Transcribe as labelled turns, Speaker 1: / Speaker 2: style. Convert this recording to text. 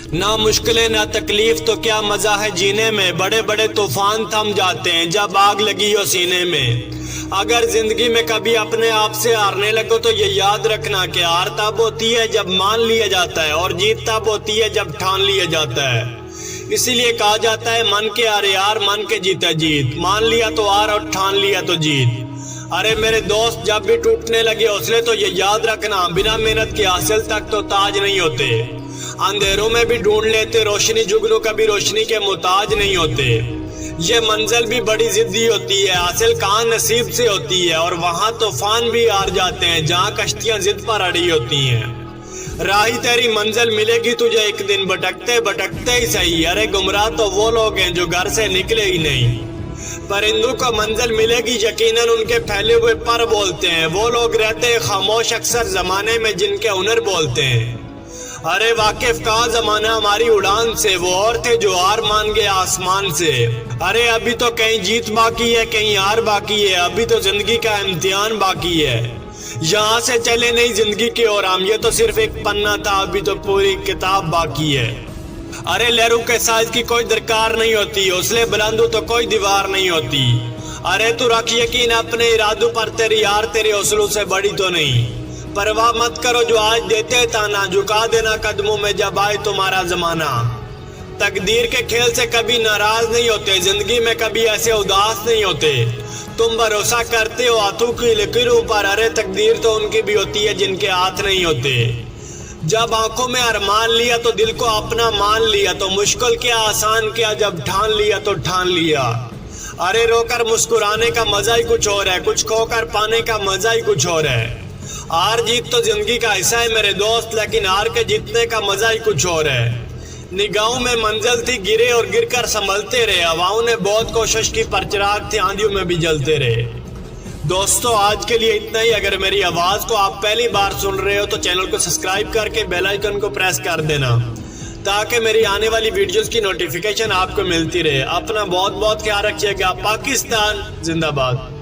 Speaker 1: ना मुश्किलें ना तकलीफ तो क्या मजा है जीने में, बड़े बड़े तूफान थम जाते हैं जब आग लगी हो सीने में। अगर जिंदगी में कभी अपने आप से हारने लगो तो ये याद रखना कि हार तब होती है जब मान लिया जाता है और जीत तब होती है जब ठान लिया जाता है। इसीलिए कहा जाता है मन के हारे हार, मन के जीते जीत। मान लिया तो हार और ठान लिया तो जीत। अरे मेरे दोस्त, जब भी टूटने लगे हौसले तो ये याद रखना, बिना मेहनत के हासिल तक तो ताज नहीं होते। अंधेरों में भी ढूंढ लेते रोशनी, जुगनू कभी रोशनी के मुताज नहीं होते। ये मंजिल भी बड़ी जिद्दी होती है, हासिल कहाँ नसीब से होती है, और वहाँ तूफान भी हार जाते हैं जहाँ कश्तियाँ जिद पर अड़ी होती हैं। राही तेरी मंजिल मिलेगी तुझे एक दिन, भटकते भटकते ही सही। अरे गुमराह तो वो लोग हैं जो घर से निकले ही नहीं। परिंदों को मंजिल मिलेगी यकीनन उनके फैले हुए पर बोलते हैं। वो लोग रहते हैं खामोश अक्सर जमाने में जिनके हुनर बोलते हैं। अरे वाकिफ कहाँ जमाना हमारी उड़ान से, वो और थे जो हार मान गए आसमान से। अरे अभी तो कहीं जीत बाकी है, कहीं हार बाकी है, अभी तो जिंदगी का इम्तिहान बाकी है। यहाँ से चले नहीं जिंदगी की ओर हम, ये तो सिर्फ एक पन्ना था, अभी तो पूरी किताब बाकी है। अरे लहरों के साइज की कोई दरकार नहीं होती, हौसले बुलंद हो तो कोई दीवार नहीं होती। अरे तू रख यकीन अपने इरादों पर, तेरी यार तेरे हौसलों से बड़ी तो नहीं। परवाह मत करो जो आज देते ताना, झुका देना कदमों में जब आए तुम्हारा जमाना। तकदीर के खेल से कभी नाराज नहीं होते, जिंदगी में कभी ऐसे उदास नहीं होते। तुम भरोसा करते हो हाथों की लकीरों पर, अरे तकदीर तो उनकी भी होती है जिनके हाथ नहीं होते। जब आंखों में अरमान लिया तो दिल को अपना मान लिया, तो मुश्किल क्या आसान क्या, जब ठान लिया तो ठान लिया। अरे रोकर मुस्कुराने का मजा ही कुछ और है, कुछ खोकर पाने का मजा ही कुछ और है। हार जीत तो जिंदगी का हिस्सा है मेरे दोस्त, लेकिन हार के जीतने का मजा ही कुछ और है। निगाहों में मंजिल थी, गिरे और गिरकर संभलते रहे। हवाओं ने बहुत कोशिश की पर चिराग थे, आंधियों में भी जलते रहे। दोस्तों आज के लिए इतना ही। अगर मेरी आवाज को आप पहली बार सुन रहे हो तो चैनल को सब्सक्राइब करके बेल आइकन को प्रेस कर देना, ताकि मेरी आने वाली वीडियोस की नोटिफिकेशन आपको मिलती रहे। अपना बहुत बहुत ख्याल रखिएगा। पाकिस्तान जिंदाबाद।